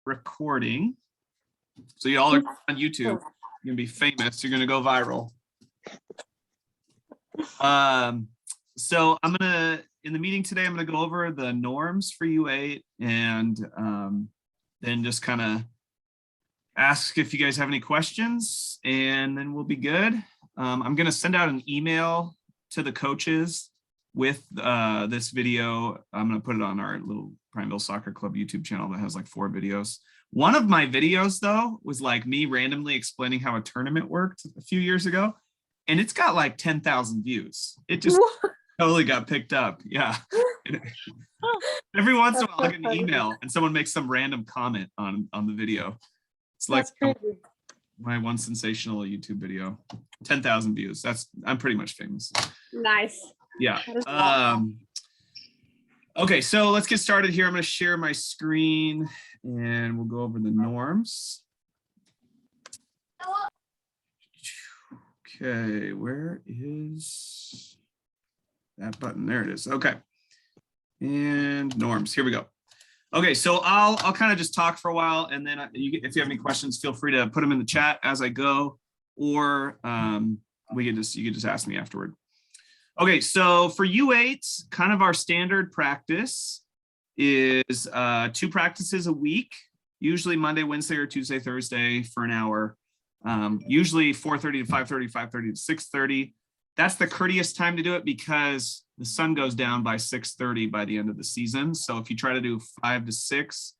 recording. So y'all are on YouTube. You're gonna be famous. You're gonna go viral. So I'm gonna, in the meeting today, I'm gonna go over the norms for U8 and then just kind of ask if you guys have any questions, and then we'll be good. I'm gonna send out an email to the coaches with this video. I'm gonna put it on our little Prineville Soccer Club YouTube channel that has like 4 videos. One of my videos though was like me randomly explaining how a tournament worked a few years ago, and it's got like 10,000 views. It just totally got picked up. Yeah. Every once in a while I get an email and someone makes some random comment on the video. It's like my one sensational YouTube video. 10,000 views. I'm pretty much famous. Nice. Yeah. Okay, so let's get started here. I'm going to share my screen and we'll go over the norms. Okay, where is that button? There it is. Okay. And norms, here we go. Okay, so I'll kind of just talk for a while, and then if you have any questions, feel free to put them in the chat as I go, or you can just ask me afterward. Okay, so for U8, kind of our standard practice is 2 practices a week, usually Monday, Wednesday, or Tuesday, Thursday for an hour. Usually 4:30 to 5:30, 5:30 to 6:30. That's the courteous time to do it because the sun goes down by 6:30 by the end of the season. So if you try to do 5 to 6,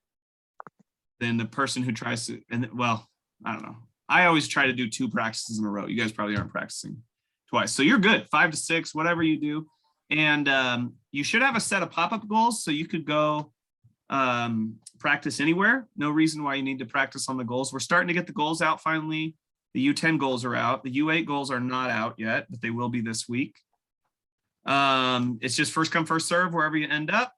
then the person who tries to, well, I don't know. I always try to do 2 practices in a row. You guys probably aren't practicing twice. So you're good, 5 to 6, whatever you do. And you should have a set of pop-up goals so you could go practice anywhere. No reason why you need to practice on the goals. We're starting to get the goals out finally. The U10 goals are out. The U8 goals are not out yet, but they will be this week. It's just first come, first serve, wherever you end up.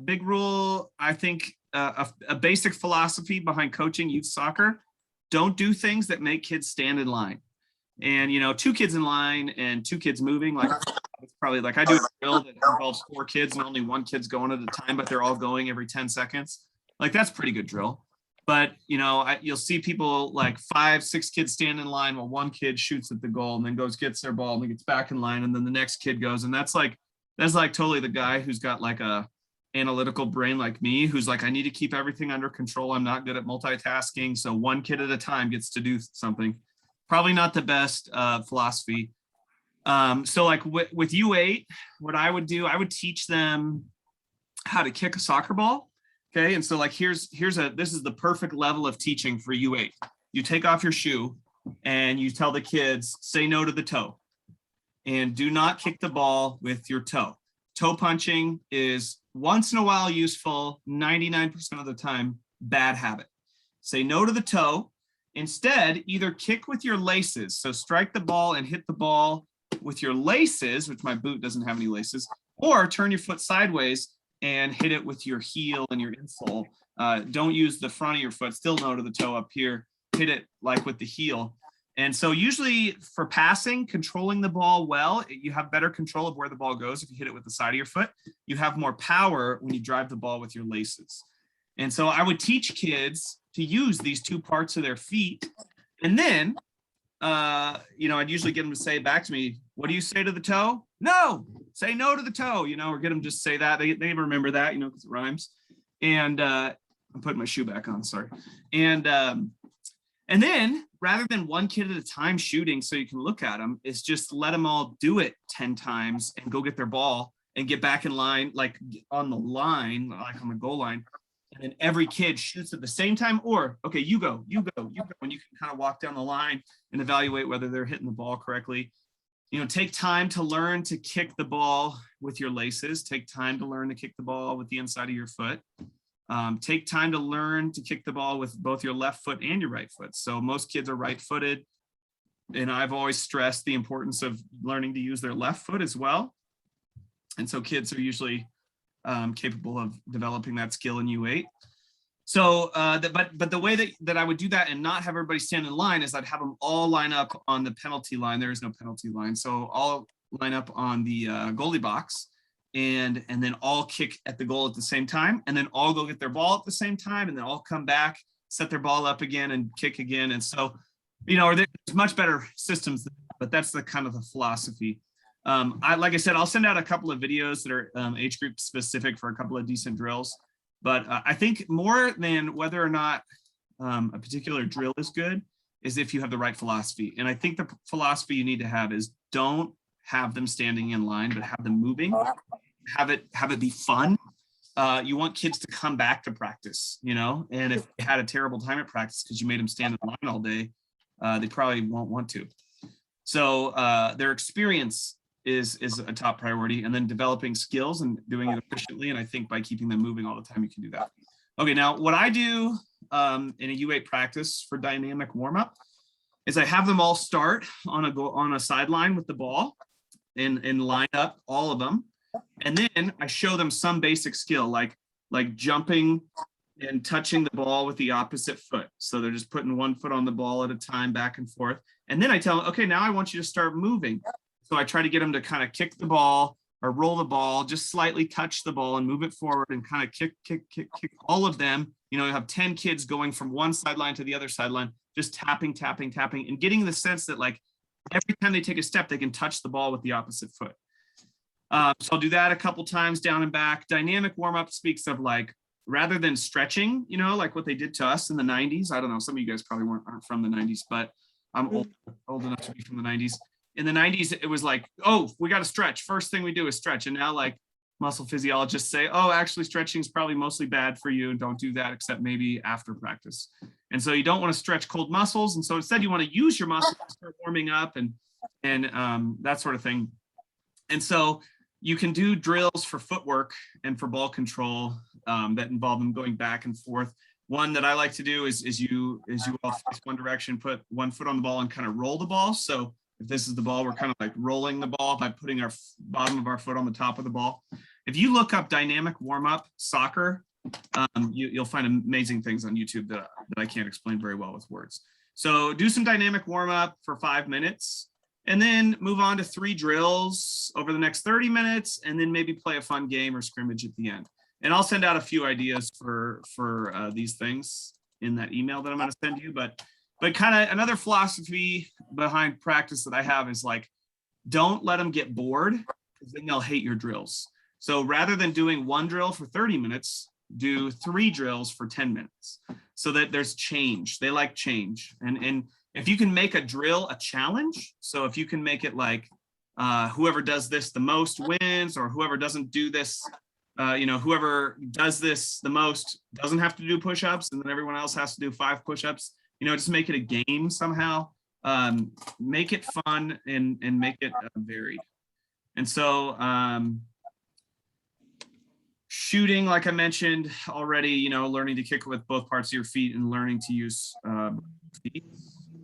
Big rule, I think a basic philosophy behind coaching youth soccer: don't do things that make kids stand in line. And, 2 kids in line and 2 kids moving, like it's probably like I do a drill that involves 4 kids and only 1 kid's going at a time, but they're all going every 10 seconds. Like that's pretty good drill. But, you'll see people like 5, 6 kids stand in line while 1 kid shoots at the goal and then gets their ball and then gets back in line. And then the next kid goes. And that's like totally the guy who's got like a analytical brain like me, who's like, I need to keep everything under control. I'm not good at multitasking. So 1 kid at a time gets to do something. Probably not the best philosophy. So like with U8, what I would do, I would teach them how to kick a soccer ball. Okay, and so like this is the perfect level of teaching for U8. You take off your shoe and you tell the kids, say no to the toe, and do not kick the ball with your toe. Toe punching is once in a while useful, 99% of the time bad habit. Say no to the toe. Instead, either kick with your laces, so strike the ball and hit the ball with your laces, which my boot doesn't have any laces, or turn your foot sideways and hit it with your heel and your insole. Don't use the front of your foot, still no to the toe up here, hit it like with the heel. And so usually for passing, controlling the ball well, you have better control of where the ball goes if you hit it with the side of your foot. You have more power when you drive the ball with your laces. And so I would teach kids to use these 2 parts of their feet. And then, I'd usually get them to say back to me, what do you say to the toe? No, say no to the toe, or get them just say that. They remember that, because it rhymes. And I'm putting my shoe back on, sorry. And then rather than 1 kid at a time shooting so you can look at them, is just let them all do it 10 times and go get their ball and get back in line, like on the line, like on the goal line. And then every kid shoots at the same time, or, okay, you go, and you can kind of walk down the line and evaluate whether they're hitting the ball correctly. Take time to learn to kick the ball with your laces. Take time to learn to kick the ball with the inside of your foot. Take time to learn to kick the ball with both your left foot and your right foot. So most kids are right-footed, and I've always stressed the importance of learning to use their left foot as well. And so kids are usually capable of developing that skill in U8. So, but the way that I would do that and not have everybody stand in line is I'd have them all line up on the penalty line. There is no penalty line. So all line up on the goalie box. and then all kick at the goal at the same time, and then all go get their ball at the same time, and then all come back, set their ball up again and kick again. And so, there's much better systems, but that's the kind of the philosophy. Like I said, I'll send out a couple of videos that are age group specific for a couple of decent drills. But I think more than whether or not a particular drill is good is if you have the right philosophy. And I think the philosophy you need to have is don't have them standing in line, but have them moving. Have it be fun. You want kids to come back to practice, and if they had a terrible time at practice because you made them stand in line all day, they probably won't want to. So their experience is a top priority, and then developing skills and doing it efficiently. And I think by keeping them moving all the time, you can do that. Okay, now what I do in a U8 practice for dynamic warm-up is I have them all start on a sideline with the ball and line up all of them. And then I show them some basic skill like jumping and touching the ball with the opposite foot. So they're just putting one foot on the ball at a time, back and forth. And then I tell them, okay, now I want you to start moving. So I try to get them to kind of kick the ball or roll the ball, just slightly touch the ball and move it forward and kind of kick all of them. You have 10 kids going from one sideline to the other sideline, just tapping, and getting the sense that like every time they take a step, they can touch the ball with the opposite foot. So I'll do that a couple times down and back. Dynamic warm-up speaks of like, rather than stretching, like what they did to us in the 90s. I don't know, some of you guys probably aren't from the 90s, but I'm old enough to be from the 90s. In the 90s, it was like, oh, we got to stretch. First thing we do is stretch. And now like muscle physiologists say, oh, actually stretching is probably mostly bad for you. And don't do that except maybe after practice. And so you don't want to stretch cold muscles. And so instead you want to use your muscles to start warming up and that sort of thing. And so you can do drills for footwork and for ball control that involve them going back and forth. One that I like to do is you all face one direction, put one foot on the ball and kind of roll the ball. So if this is the ball, we're kind of like rolling the ball by putting our bottom of our foot on the top of the ball. If you look up dynamic warm-up soccer, you'll find amazing things on YouTube that I can't explain very well with words. So do some dynamic warm-up for 5 minutes, and then move on to 3 drills over the next 30 minutes, and then maybe play a fun game or scrimmage at the end. And I'll send out a few ideas for these things in that email that I'm going to send you. But kind of another philosophy behind practice that I have is like, don't let them get bored, because then they'll hate your drills. So rather than doing 1 drill for 30 minutes, do 3 drills for 10 minutes so that there's change. They like change. And if you can make a drill a challenge, so if you can make it like whoever does this the most wins, or whoever doesn't do this, whoever does this the most doesn't have to do push-ups, and then everyone else has to do 5 push-ups. Just make it a game somehow, make it fun and make it varied. And so shooting, like I mentioned already, learning to kick with both parts of your feet and learning to use feet.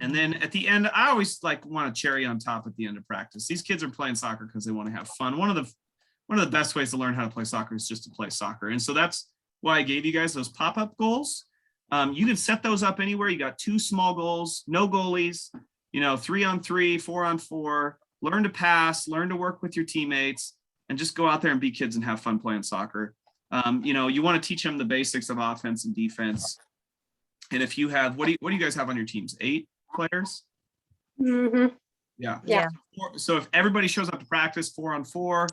And then at the end, I always like want a cherry on top at the end of practice. These kids are playing soccer because they want to have fun. One of the best ways to learn how to play soccer is just to play soccer. And so that's why I gave you guys those pop-up goals. You can set those up anywhere. You got 2 small goals, no goalies, 3-on-3, 4-on-4, learn to pass, learn to work with your teammates, and just go out there and be kids and have fun playing soccer. You want to teach them the basics of offense and defense. And if you have, what do you guys have on your teams? 8 players? Mm-hmm. Yeah. So if everybody shows up to practice 4-on-4,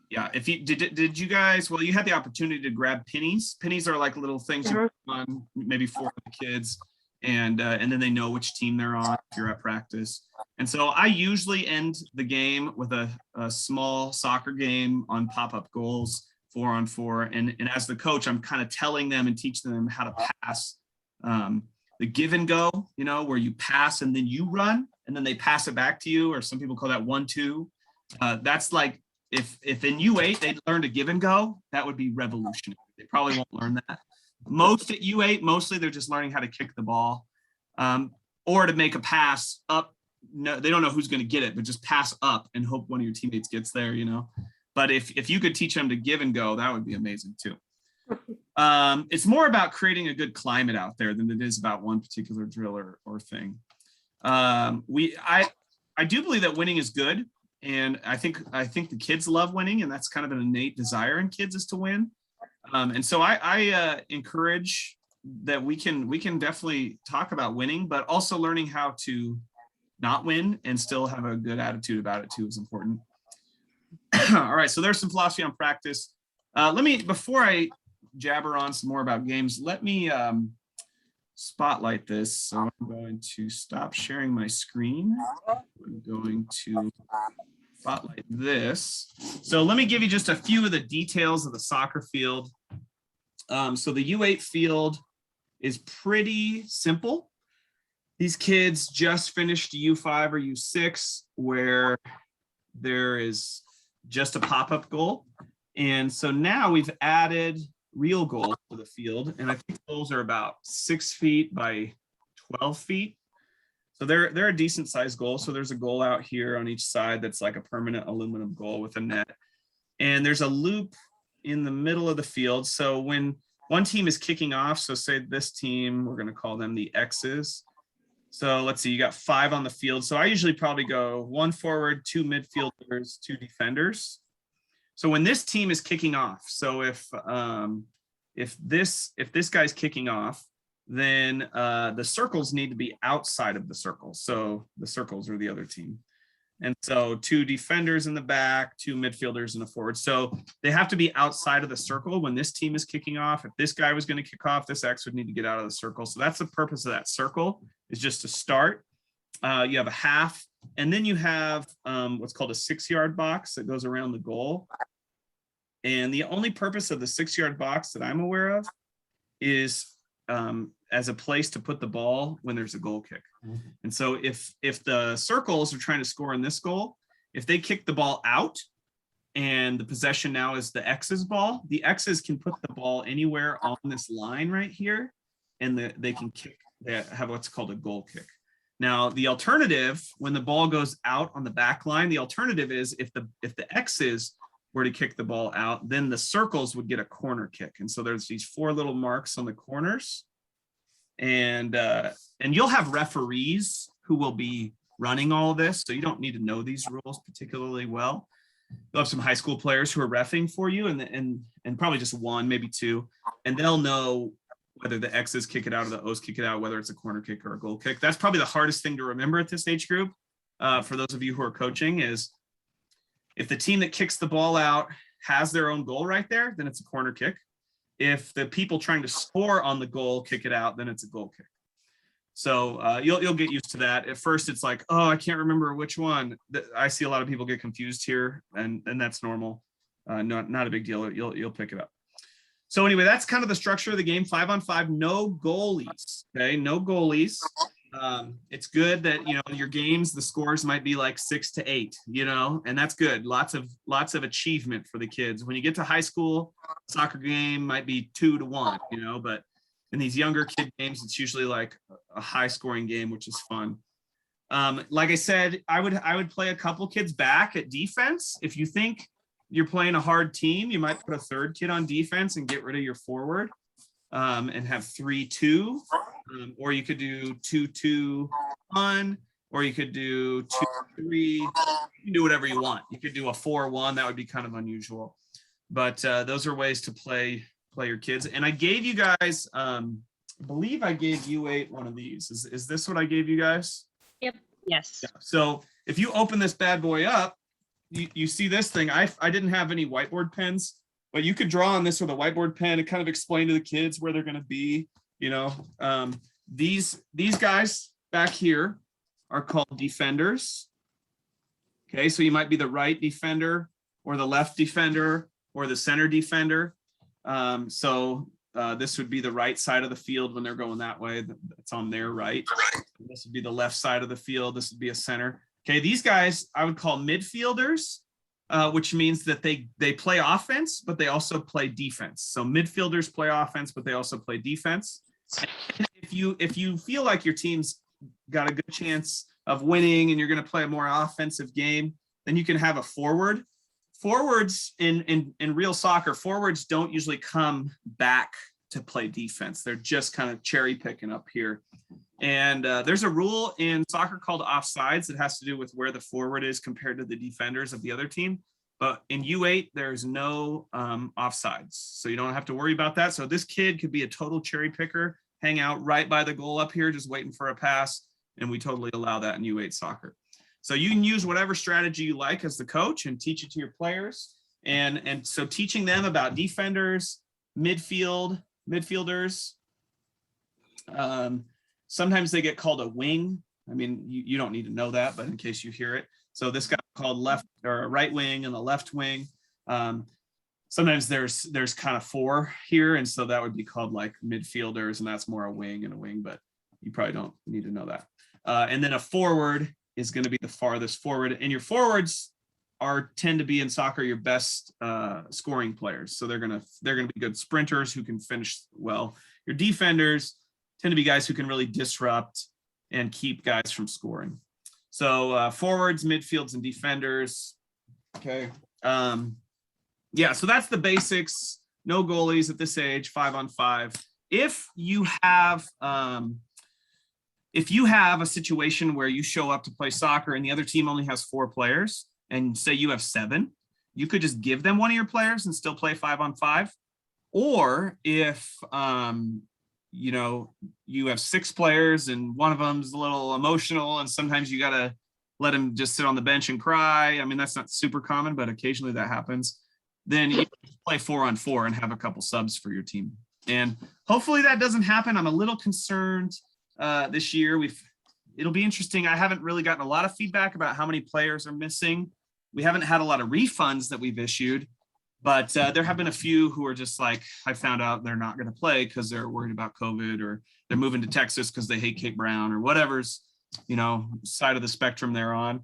yeah, if you did you guys, well, you had the opportunity to grab pennies. Pennies are like little things you put on maybe for the kids, and then they know which team they're on if you're at practice. And so I usually end the game with a small soccer game on pop-up goals, 4-on-4. And as the coach, I'm kind of telling them and teaching them how to pass. The give and go, where you pass and then you run and then they pass it back to you, or some people call that 1-2. That's like, if in U8 they'd learn to give and go, that would be revolutionary. They probably won't learn that. Most at U8, mostly they're just learning how to kick the ball, or to make a pass up. No, they don't know who's going to get it, but just pass up and hope one of your teammates gets there, But if you could teach them to give and go, that would be amazing too. It's more about creating a good climate out there than it is about one particular drill or thing. I do believe that winning is good. And I think the kids love winning, and that's kind of an innate desire in kids is to win. And so I encourage that we can definitely talk about winning, but also learning how to not win and still have a good attitude about it too is important. All right, so there's some philosophy on practice. Before I jabber on some more about games, let me spotlight this. So I'm going to stop sharing my screen. I'm going to spotlight this. So let me give you just a few of the details of the soccer field. So the U8 field is pretty simple. These kids just finished U5 or U6 where there is just a pop-up goal. And so now we've added real goals to the field. And I think those are about 6 feet by 12 feet. So they're a decent sized goal. So there's a goal out here on each side that's like a permanent aluminum goal with a net. And there's a loop in the middle of the field. So when one team is kicking off, so say this team, we're going to call them the X's. So let's see, you got 5 on the field. So I usually probably go 1 forward, 2 midfielders, 2 defenders. So when this team is kicking off, so if this guy's kicking off, then the circles need to be outside of the circle. So the circles are the other team. And so 2 defenders in the back, 2 midfielders and a forward. So they have to be outside of the circle when this team is kicking off. If this guy was going to kick off, this X would need to get out of the circle. So that's the purpose of that circle, is just to start. You have a half, and then you have what's called a 6-yard box that goes around the goal. And the only purpose of the 6-yard box that I'm aware of is as a place to put the ball when there's a goal kick. And so if the circles are trying to score in this goal, if they kick the ball out and the possession now is the X's ball, the X's can put the ball anywhere on this line right here, and they can kick. They have what's called a goal kick. Now, the alternative, when the ball goes out on the back line, the alternative is if the X's were to kick the ball out, then the circles would get a corner kick. And so there's these 4 little marks on the corners. And you'll have referees who will be running all of this. So you don't need to know these rules particularly well. You'll have some high school players who are reffing for you, and probably just 1, maybe 2. And they'll know whether the X's kick it out or the O's kick it out, whether it's a corner kick or a goal kick. That's probably the hardest thing to remember at this age group. For those of you who are coaching, is if the team that kicks the ball out has their own goal right there, then it's a corner kick. If the people trying to score on the goal kick it out, then it's a goal kick. So you'll get used to that. At first, it's like, oh, I can't remember which one. I see a lot of people get confused here, and that's normal. Not a big deal. You'll pick it up. So anyway, that's kind of the structure of the game. 5-on-5, no goalies. Okay, no goalies. It's good that, you know, in your games, the scores might be like 6-8, you know, and that's good. Lots of achievement for the kids. When you get to high school, soccer game might be 2-1, you know, but in these younger kid games, it's usually like a high scoring game, which is fun. Like I said, I would play a couple kids back at defense. If you think you're playing a hard team, you might put a 3rd kid on defense and get rid of your forward, and have 3-2. Or you could do 2-2-1, or you could do 2-3. You can do whatever you want. You could do a 4-1. That would be kind of unusual, but those are ways to play your kids. And I gave you guys, I believe I gave U8 one of these. Is this what I gave you guys? Yep. Yes. Yeah. So if you open this bad boy up, you see this thing. I didn't have any whiteboard pens, but you could draw on this with a whiteboard pen and kind of explain to the kids where they're going to be. You know, these guys back here are called defenders. Okay, so you might be the right defender or the left defender or the center defender. This would be the right side of the field when they're going that way. It's on their right. This would be the left side of the field. This would be a center. Okay, these guys I would call midfielders, which means that they play offense, but they also play defense. So midfielders play offense, but they also play defense. And if you feel like your team's got a good chance of winning and you're going to play a more offensive game, then you can have a forward. Forwards in real soccer, forwards don't usually come back to play defense. They're just kind of cherry picking up here. And there's a rule in soccer called offsides that has to do with where the forward is compared to the defenders of the other team. But in U8, there's no offsides. So you don't have to worry about that. So this kid could be a total cherry picker, hang out right by the goal up here, just waiting for a pass. And we totally allow that in U8 soccer. So you can use whatever strategy you like as the coach and teach it to your players. And so teaching them about defenders, midfielders. Sometimes they get called a wing. I mean, you don't need to know that, but in case you hear it. So this guy called left or right wing and the left wing. Sometimes there's kind of four here. And so that would be called like midfielders, and that's more a wing and a wing, but you probably don't need to know that. And then a forward is going to be the farthest forward, and your forwards tend to be in soccer your best scoring players. So they're gonna be good sprinters who can finish well. Your defenders tend to be guys who can really disrupt and keep guys from scoring. So forwards, midfields, and defenders. Okay. Yeah, so that's the basics. No goalies at this age, 5-on-5. If you have a situation where you show up to play soccer and the other team only has 4 players, and say you have 7, you could just give them one of your players and still play 5-on-5. Or if you have 6 players and one of them's a little emotional and sometimes you gotta let him just sit on the bench and cry. I mean, that's not super common, but occasionally that happens. Then you play 4-on-4 and have a couple subs for your team. And hopefully that doesn't happen. I'm a little concerned this year. It'll be interesting. I haven't really gotten a lot of feedback about how many players are missing. We haven't had a lot of refunds that we've issued, but there have been a few who are just like, I found out they're not going to play because they're worried about COVID, or they're moving to Texas because they hate Kate Brown, or whatever's, side of the spectrum they're on.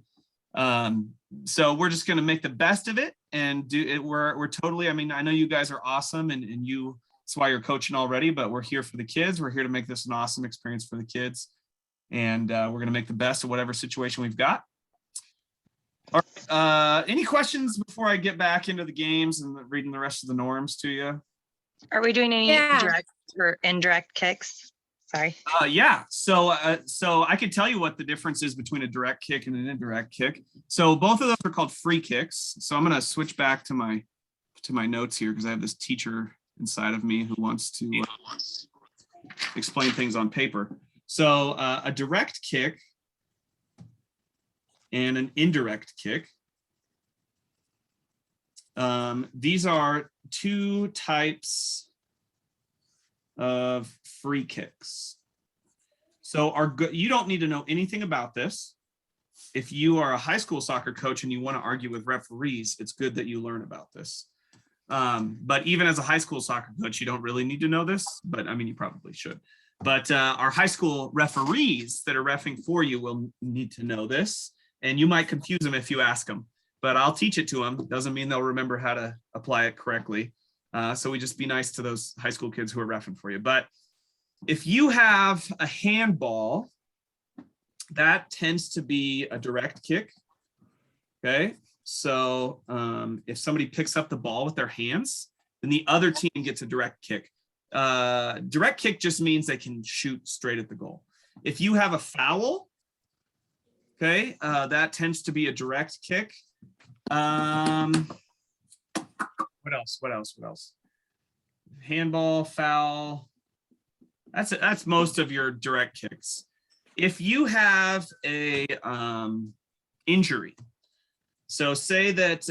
So we're just going to make the best of it and do it. We're totally, I mean, I know you guys are awesome and that's why you're coaching already, but we're here for the kids. We're here to make this an awesome experience for the kids. And we're going to make the best of whatever situation we've got. All right. Any questions before I get back into the games and reading the rest of the norms to you? Are we doing any direct or indirect kicks? Sorry. Yeah. So I could tell you what the difference is between a direct kick and an indirect kick. So both of those are called free kicks. So I'm going to switch back to my notes here because I have this teacher inside of me who wants to explain things on paper. So a direct kick and an indirect kick. These are 2 types of free kicks. So you don't need to know anything about this. If you are a high school soccer coach and you want to argue with referees, it's good that you learn about this. But even as a high school soccer coach, you don't really need to know this, but I mean, you probably should. But our high school referees that are reffing for you will need to know this, and you might confuse them if you ask them, but I'll teach it to them. Doesn't mean they'll remember how to apply it correctly. So we just be nice to those high school kids who are reffing for you. But if you have a handball, that tends to be a direct kick. Okay. So if somebody picks up the ball with their hands, then the other team gets a direct kick. Direct kick just means they can shoot straight at the goal. If you have a foul, okay, that tends to be a direct kick. What else? Handball, foul. That's most of your direct kicks. If you have a injury, so say that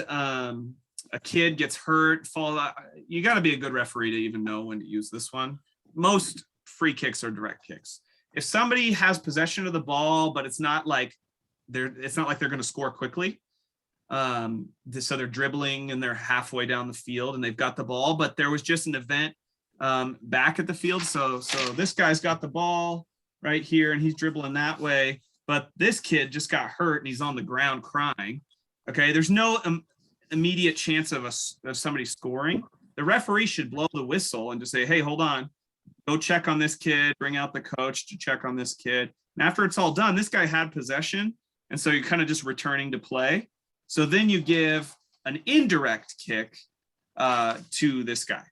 a kid gets hurt, fall out, you got to be a good referee to even know when to use this one. Most free kicks are direct kicks. If somebody has possession of the ball, but it's not like they're going to score quickly. So they're dribbling and they're halfway down the field and they've got the ball, but there was just an event back at the field. So this guy's got the ball right here and he's dribbling that way, but this kid just got hurt and he's on the ground crying. Okay, there's no immediate chance of somebody scoring. The referee should blow the whistle and just say, hey, hold on, go check on this kid, bring out the coach to check on this kid. And after it's all done, this guy had possession. And so you're kind of just returning to play. So then you give an indirect kick to this guy.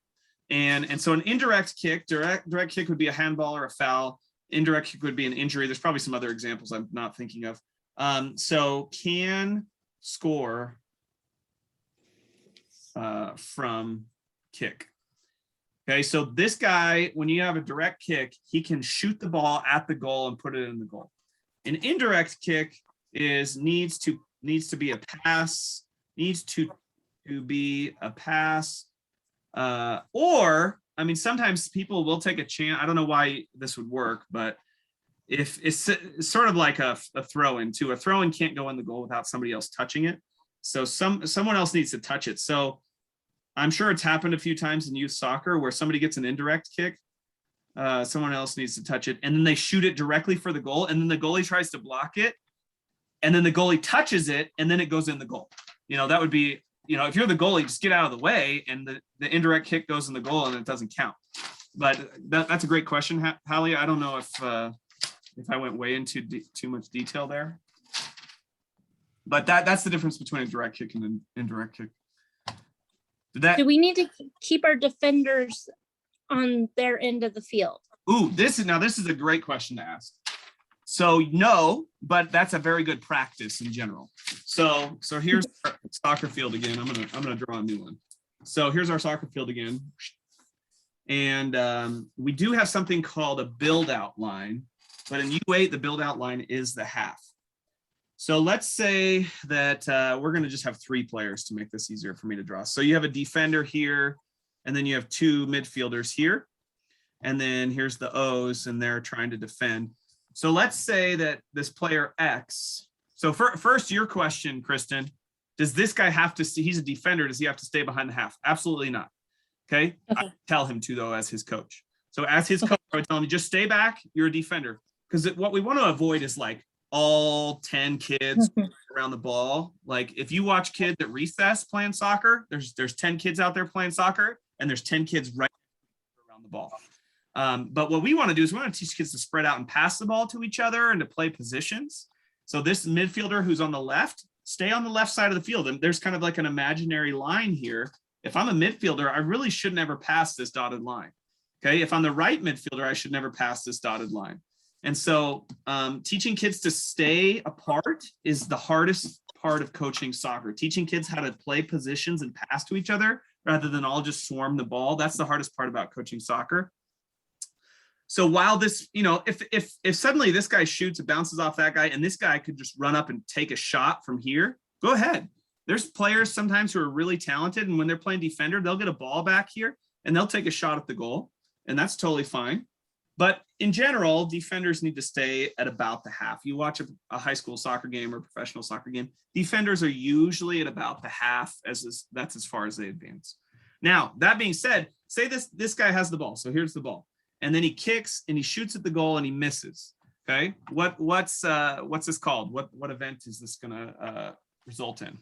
And so an indirect kick, direct kick would be a handball or a foul. Indirect kick would be an injury. There's probably some other examples I'm not thinking of. So can score from kick. Okay, so this guy, when you have a direct kick, he can shoot the ball at the goal and put it in the goal. An indirect kick needs to be a pass, or, I mean, sometimes people will take a chance. I don't know why this would work, but if it's sort of like a throw-in too. A throw-in can't go in the goal without somebody else touching it. So someone else needs to touch it. So I'm sure it's happened a few times in youth soccer where somebody gets an indirect kick. Someone else needs to touch it, and then they shoot it directly for the goal, and then the goalie tries to block it, and then the goalie touches it, and then it goes in the goal. That would be, if you're the goalie, just get out of the way, and the indirect kick goes in the goal, and it doesn't count. But that's a great question, Hallie. I don't know if I went way into too much detail there. But that's the difference between a direct kick and an indirect kick. Do we need to keep our defenders on their end of the field? Ooh, this is a great question to ask. So no, but that's a very good practice in general. So here's our soccer field again. I'm gonna draw a new one. So here's our soccer field again. And we do have something called a build out line, but in U8, the build out line is the half. So let's say that we're going to just have 3 players to make this easier for me to draw. So you have a defender here, and then you have 2 midfielders here. And then here's the O's, and they're trying to defend. So let's say that this player X. So first, your question, Kristen, does this guy have to, he's a defender, does he have to stay behind the half? Absolutely not. Okay. I tell him to, though, as his coach. So as his coach, I would tell him, just stay back, you're a defender. Because what we want to avoid is like all 10 kids around the ball. Like if you watch kids at recess playing soccer, there's 10 kids out there playing soccer, and there's 10 kids right around the ball. But what we want to do is we want to teach kids to spread out and pass the ball to each other and to play positions. So this midfielder who's on the left, stay on the left side of the field. And there's kind of like an imaginary line here. If I'm a midfielder, I really should never pass this dotted line. Okay. If I'm the right midfielder, I should never pass this dotted line. And so teaching kids to stay apart is the hardest part of coaching soccer. Teaching kids how to play positions and pass to each other rather than all just swarm the ball. That's the hardest part about coaching soccer. So while this, if suddenly this guy shoots, it bounces off that guy, and this guy could just run up and take a shot from here, go ahead. There's players sometimes who are really talented, and when they're playing defender, they'll get a ball back here and they'll take a shot at the goal, and that's totally fine. But in general, defenders need to stay at about the half. You watch a high school soccer game or professional soccer game, defenders are usually at about the half, that's as far as they advance. Now, that being said, say this guy has the ball. So here's the ball. And then he kicks and he shoots at the goal and he misses. Okay. What's this called? What event is this gonna result in?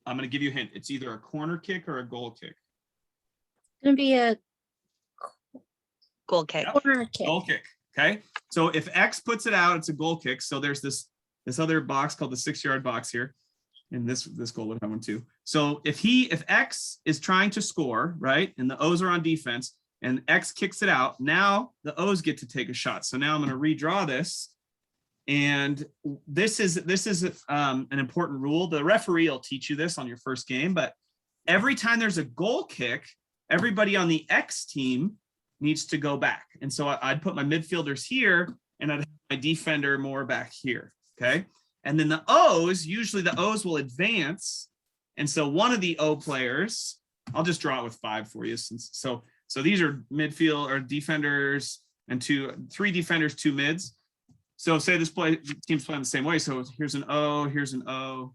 I'm gonna give you a hint. It's either a corner kick or a goal kick. It's gonna be a goal kick. corner kick. Goal kick. Okay. So if X puts it out, it's a goal kick. So there's this other box called the 6-yard box here. And this goal would have one too. So if X is trying to score, right, and the O's are on defense, and X kicks it out, now the O's get to take a shot. So now I'm going to redraw this. And this is an important rule. The referee will teach you this on your first game, but every time there's a goal kick, everybody on the X team needs to go back. And so I'd put my midfielders here, and I'd have my defender more back here, okay? And then the O's, usually the O's will advance. And so one of the O players, I'll just draw it with 5 for you. So these are midfield or defenders and 3 defenders, 2 mids. So say this team's playing the same way. So here's an O, here's an O,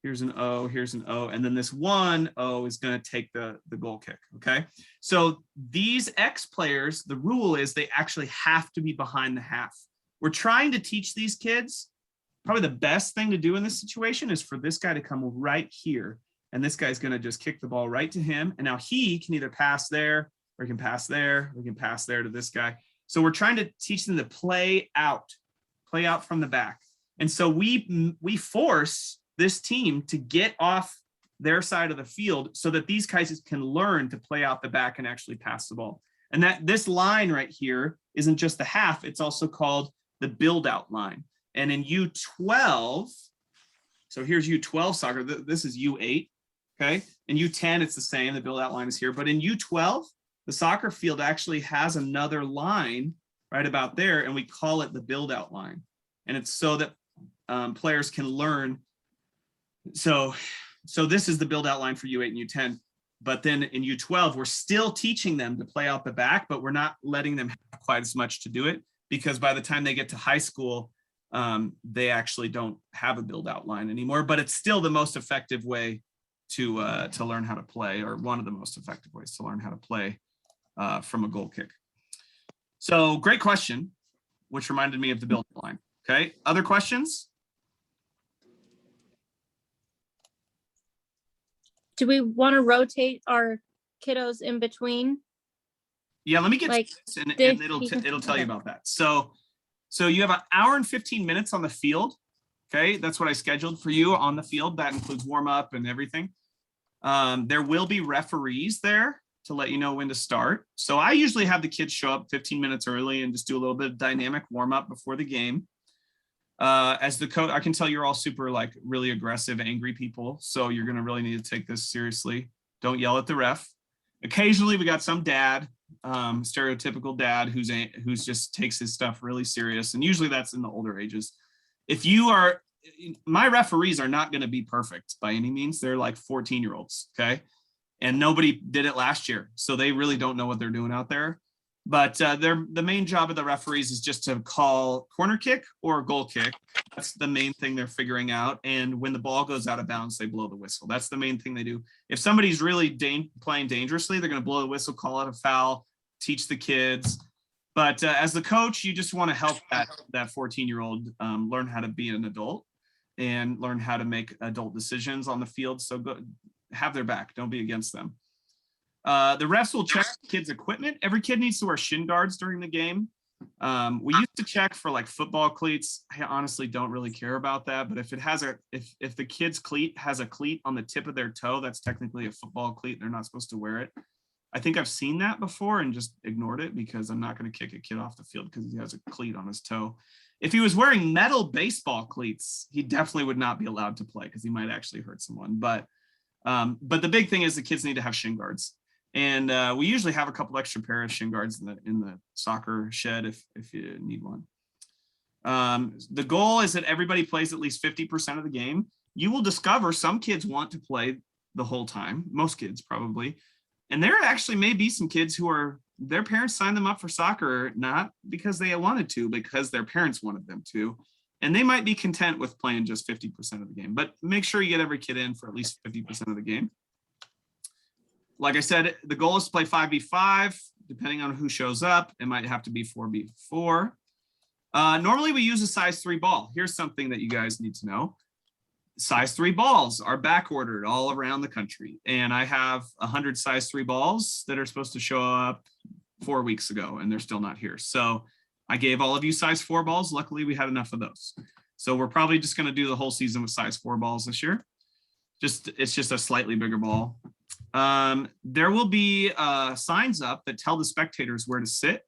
here's an O, here's an O. And then this one O is going to take the goal kick, okay? So these X players, the rule is they actually have to be behind the half. We're trying to teach these kids, probably the best thing to do in this situation is for this guy to come right here. And this guy's going to just kick the ball right to him. And now he can either pass there, or he can pass there, or he can pass there to this guy. So we're trying to teach them to play out from the back. And so we force this team to get off their side of the field so that these guys can learn to play out the back and actually pass the ball. And that this line right here isn't just the half, it's also called the build out line. And in U12, so here's U12 soccer, this is U8, okay? In U10, it's the same, the build out line is here. But in U12, the soccer field actually has another line right about there, and we call it the build out line. And it's so that players can learn. So this is the build out line for U8 and U10. But then in U12, we're still teaching them to play out the back, but we're not letting them have quite as much to do it, because by the time they get to high school, they actually don't have a build out line anymore. But it's still the most effective way to learn how to play, or one of the most effective ways to learn how to play from a goal kick. So great question, which reminded me of the build out line. Okay, other questions? Do we want to rotate our kiddos in between? Yeah, let me get like to this and it'll tell you about that. So you have an hour and 15 minutes on the field. Okay, that's what I scheduled for you on the field. That includes warm up and everything. There will be referees there to let you know when to start. So I usually have the kids show up 15 minutes early and just do a little bit of dynamic warm up before the game. As the coach, I can tell you're all super like really aggressive, angry people. So you're going to really need to take this seriously. Don't yell at the ref. Occasionally we got some dad, stereotypical dad who's just takes his stuff really serious. And usually that's in the older ages. My referees are not going to be perfect by any means. They're like 14-year-olds. Okay. And nobody did it last year. So they really don't know what they're doing out there. But the main job of the referees is just to call corner kick or goal kick. That's the main thing they're figuring out. And when the ball goes out of bounds, they blow the whistle. That's the main thing they do. If somebody's really playing dangerously, they're going to blow the whistle, call it a foul, teach the kids. But as the coach, you just want to help that 14-year-old learn how to be an adult and learn how to make adult decisions on the field. So go have their back. Don't be against them. The refs will check the kids' equipment. Every kid needs to wear shin guards during the game. We used to check for like football cleats. I honestly don't really care about that, but if it has if the kid's cleat has a cleat on the tip of their toe, that's technically a football cleat. They're not supposed to wear it. I think I've seen that before and just ignored it because I'm not going to kick a kid off the field because he has a cleat on his toe. If he was wearing metal baseball cleats, he definitely would not be allowed to play because he might actually hurt someone. But the big thing is the kids need to have shin guards. And we usually have a couple extra pair of shin guards in the soccer shed if you need one. The goal is that everybody plays at least 50% of the game. You will discover some kids want to play the whole time, most kids probably. And there actually may be some kids who their parents signed them up for soccer, not because they wanted to, because their parents wanted them to. And they might be content with playing just 50% of the game, but make sure you get every kid in for at least 50% of the game. Like I said, the goal is to play 5v5, depending on who shows up. It might have to be 4v4. Normally we use a size 3 ball. Here's something that you guys need to know. Size 3 balls are back ordered all around the country. And I have 100 size 3 balls that are supposed to show up 4 weeks ago, and they're still not here. So I gave all of you size 4 balls. Luckily, we had enough of those. So we're probably just going to do the whole season with size 4 balls this year. It's just a slightly bigger ball. There will be signs up that tell the spectators where to sit.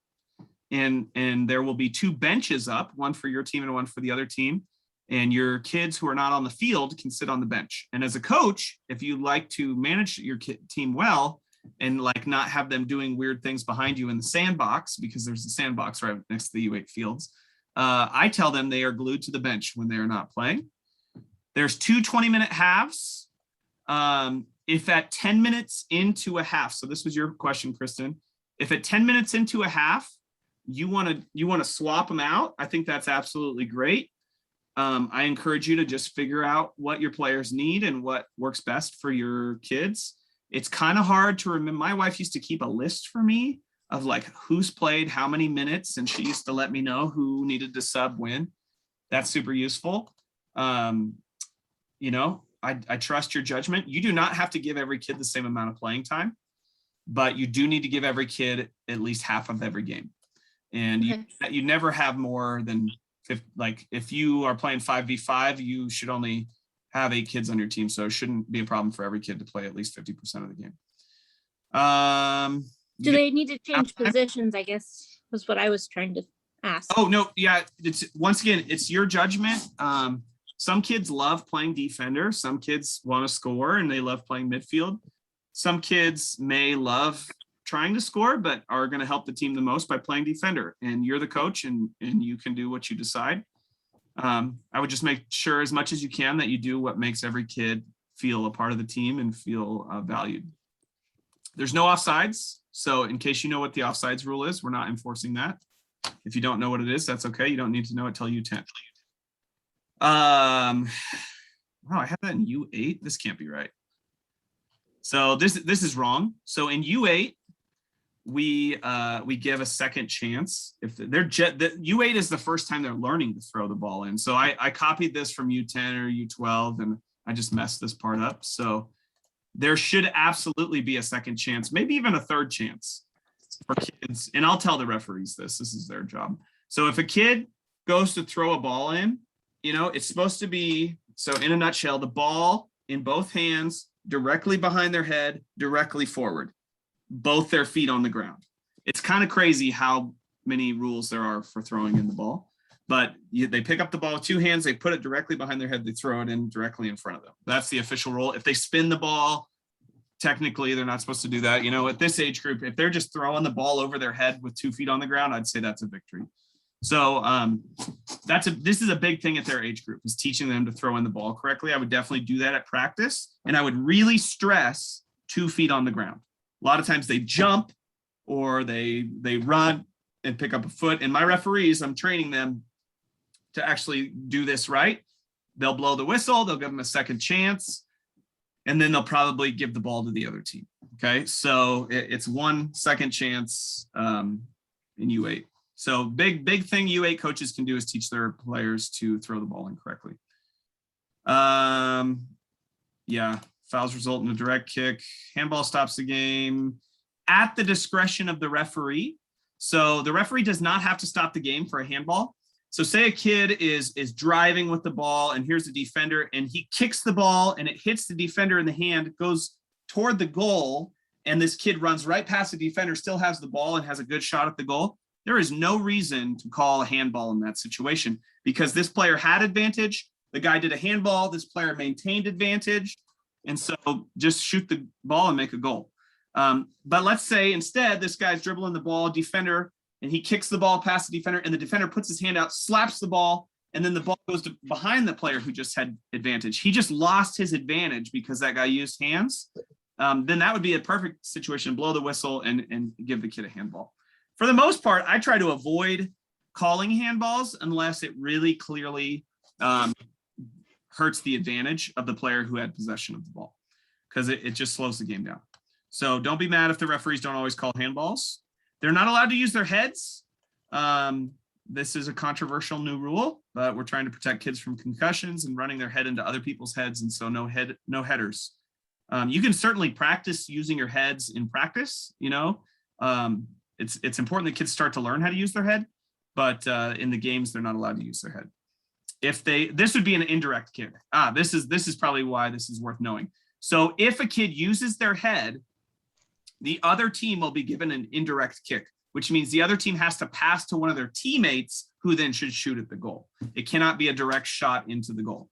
And there will be 2 benches up, one for your team and one for the other team. And your kids who are not on the field can sit on the bench. And as a coach, if you like to manage your team well and like not have them doing weird things behind you in the sandbox, because there's a sandbox right next to the U8 fields, I tell them they are glued to the bench when they are not playing. There's 2 20-minute halves. If at 10 minutes into a half, so this was your question, Kristen, if at 10 minutes into a half, you want to swap them out, I think that's absolutely great. I encourage you to just figure out what your players need and what works best for your kids. It's kind of hard to remember. My wife used to keep a list for me of like who's played how many minutes, and she used to let me know who needed to sub when. That's super useful. I trust your judgment. You do not have to give every kid the same amount of playing time, but you do need to give every kid at least half of every game. And you never have more than, like if you are playing 5v5, you should only have 8 kids on your team, so it shouldn't be a problem for every kid to play at least 50% of the game. Do they need to change positions, I guess, was what I was trying to ask. Oh, no, yeah, it's once again, it's your judgment. Some kids love playing defender. Some kids want to score and they love playing midfield. Some kids may love trying to score, but are going to help the team the most by playing defender. And you're the coach, and you can do what you decide. I would just make sure as much as you can that you do what makes every kid feel a part of the team and feel valued. There's no offsides. So in case you know what the offsides rule is, we're not enforcing that. If you don't know what it is, that's okay. You don't need to know it till U10. Wow, I have that in U8. This can't be right. So this is wrong. So in U8, we give a second chance. If they're U8 is the first time they're learning to throw the ball in. So I copied this from U10 or U12, and I just messed this part up. So there should absolutely be a second chance, maybe even a third chance for kids. And I'll tell the referees this is their job. So if a kid goes to throw a ball in, it's supposed to be, so in a nutshell, the ball in both hands, directly behind their head, directly forward, both their feet on the ground. It's kind of crazy how many rules there are for throwing in the ball, but they pick up the ball with 2 hands, they put it directly behind their head, they throw it in directly in front of them. That's the official rule. If they spin the ball, technically they're not supposed to do that. At this age group, if they're just throwing the ball over their head with 2 feet on the ground, I'd say that's a victory. So this is a big thing at their age group, is teaching them to throw in the ball correctly. I would definitely do that at practice. And I would really stress 2 feet on the ground. A lot of times they jump or they run and pick up a foot. And my referees, I'm training them to actually do this right. They'll blow the whistle, they'll give them a second chance, and then they'll probably give the ball to the other team. Okay, so it's 1 second chance in U8. So big thing U8 coaches can do is teach their players to throw the ball in correctly. Yeah, fouls result in a direct kick. Handball stops the game at the discretion of the referee. So the referee does not have to stop the game for a handball. So say a kid is driving with the ball, and here's the defender, and he kicks the ball and it hits the defender in the hand, goes toward the goal, and this kid runs right past the defender, still has the ball and has a good shot at the goal. There is no reason to call a handball in that situation, because this player had advantage. The guy did a handball. This player maintained advantage. And so just shoot the ball and make a goal. But let's say instead, this guy's dribbling the ball, defender, and he kicks the ball past the defender, and the defender puts his hand out, slaps the ball, and then the ball goes to behind the player who just had advantage. He just lost his advantage because that guy used hands. Then that would be a perfect situation. Blow the whistle and give the kid a handball. For the most part, I try to avoid calling handballs unless it really clearly hurts the advantage of the player who had possession of the ball, because it just slows the game down. So don't be mad if the referees don't always call handballs. They're not allowed to use their heads. This is a controversial new rule, but we're trying to protect kids from concussions and running their head into other people's heads, and so no headers. You can certainly practice using your heads in practice. It's important that kids start to learn how to use their head, but in the games, they're not allowed to use their head. This would be an indirect kick. This is probably why this is worth knowing. So if a kid uses their head, the other team will be given an indirect kick, which means the other team has to pass to one of their teammates, who then should shoot at the goal. It cannot be a direct shot into the goal.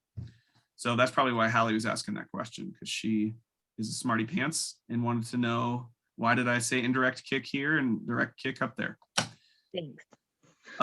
So that's probably why Hallie was asking that question, because she is a smarty pants and wanted to know, why did I say indirect kick here and direct kick up there? Thanks.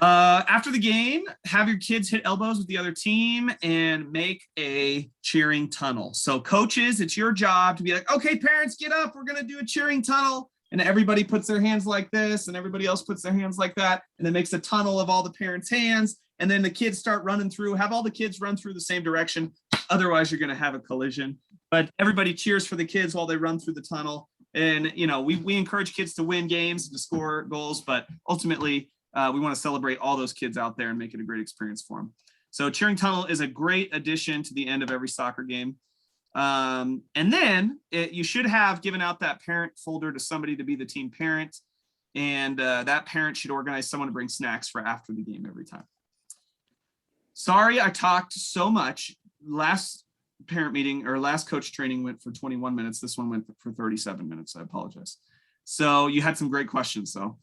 After the game, have your kids hit elbows with the other team and make a cheering tunnel. So coaches, it's your job to be like, okay, parents, get up. We're going to do a cheering tunnel. And everybody puts their hands like this, and everybody else puts their hands like that. And it makes a tunnel of all the parents' hands. And then the kids start running through, have all the kids run through the same direction. Otherwise, you're going to have a collision. But everybody cheers for the kids while they run through the tunnel. And, we encourage kids to win games and to score goals, but ultimately we want to celebrate all those kids out there and make it a great experience for them. So cheering tunnel is a great addition to the end of every soccer game. And then you should have given out that parent folder to somebody to be the team parent. And that parent should organize someone to bring snacks for after the game every time. Sorry, I talked so much. Last parent meeting or last coach training went for 21 minutes. This one went for 37 minutes. I apologize. So you had some great questions. So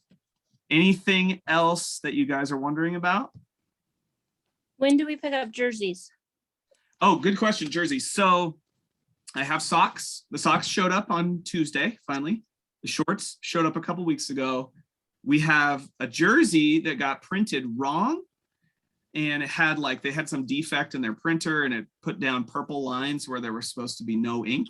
anything else that you guys are wondering about? When do we pick up jerseys? Oh, good question, jerseys. So I have socks. The socks showed up on Tuesday, finally. The shorts showed up a couple weeks ago. We have a jersey that got printed wrong. And it had they had some defect in their printer and it put down purple lines where there were supposed to be no ink.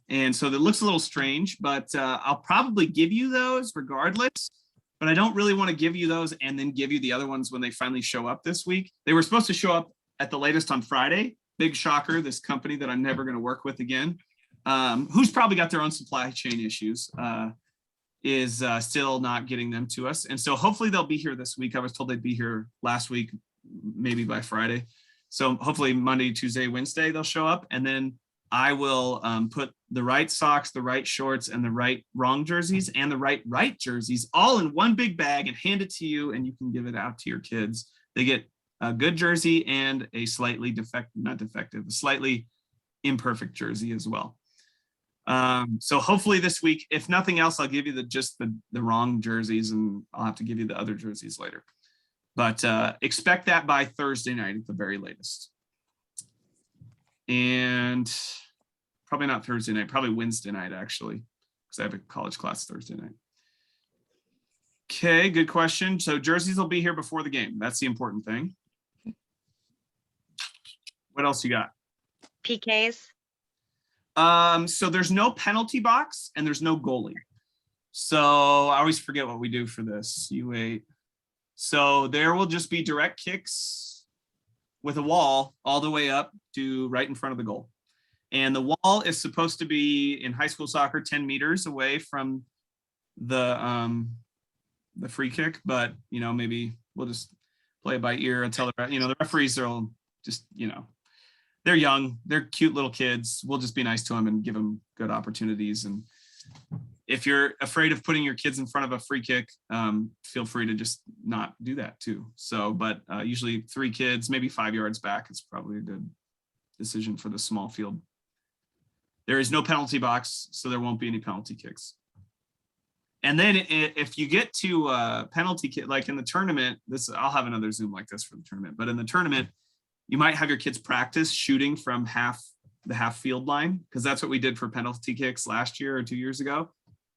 And so that looks a little strange, but I'll probably give you those regardless. But I don't really want to give you those and then give you the other ones when they finally show up this week. They were supposed to show up at the latest on Friday. Big shocker, this company that I'm never going to work with again, who's probably got their own supply chain issues, is still not getting them to us. And so hopefully they'll be here this week. I was told they'd be here last week, maybe by Friday. So hopefully Monday, Tuesday, Wednesday, they'll show up. And then I will put the right socks, the right shorts, and the right wrong jerseys and the right jerseys all in one big bag and hand it to you, and you can give it out to your kids. They get a good jersey and a slightly a slightly imperfect jersey as well. So hopefully this week, if nothing else, I'll give you just the wrong jerseys, and I'll have to give you the other jerseys later. But expect that by Thursday night at the very latest. And probably not Thursday night, probably Wednesday night, actually, because I have a college class Thursday night. Okay, good question. So jerseys will be here before the game. That's the important thing. What else you got? PKs. So there's no penalty box and there's no goalie. So I always forget what we do for this. U8. So there will just be direct kicks with a wall all the way up to right in front of the goal. And the wall is supposed to be in high school soccer 10 meters away from the free kick, but maybe we'll just play it by ear until the referees are just, they're young, they're cute little kids. We'll just be nice to them and give them good opportunities. And if you're afraid of putting your kids in front of a free kick, feel free to just not do that too. So, but usually 3 kids, maybe 5 yards back, it's probably a good decision for the small field. There is no penalty box, so there won't be any penalty kicks. And then if you get to penalty kick, like in the tournament, I'll have another Zoom like this for the tournament, but in the tournament, you might have your kids practice shooting from the half field line, because that's what we did for penalty kicks last year or 2 years ago,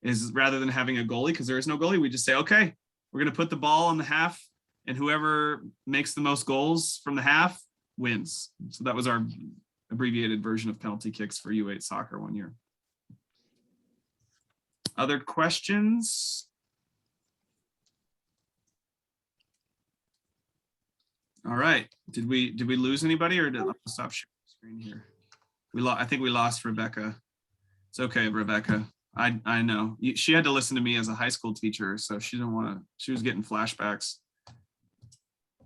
is rather than having a goalie, because there is no goalie, we just say, okay, we're going to put the ball on the half, and whoever makes the most goals from the half wins. So that was our abbreviated version of penalty kicks for U8 soccer one year. Other questions? All right. Did we lose anybody, or did I stop sharing the screen here? I think we lost Rebecca. It's okay, Rebecca. I know she had to listen to me as a high school teacher, so she didn't want to. She was getting flashbacks.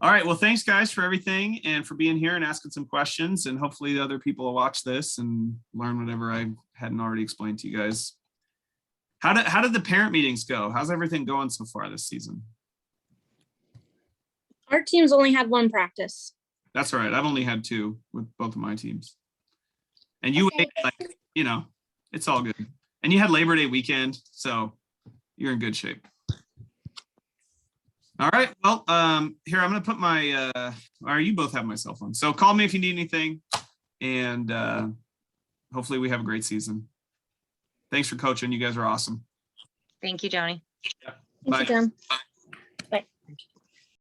All right. Well, thanks guys for everything and for being here and asking some questions. And hopefully the other people will watch this and learn whatever I hadn't already explained to you guys. How did the parent meetings go? How's everything going so far this season? Our teams only had 1 practice. That's all right. I've only had 2 with both of my teams. And you, it's all good. And you had Labor Day weekend, so you're in good shape. All right. Well, here, I'm going to put you both have my cell phone. So call me if you need anything. And hopefully we have a great season. Thanks for coaching. You guys are awesome. Thank you, Johnny. Yeah. Thank you, John. Bye.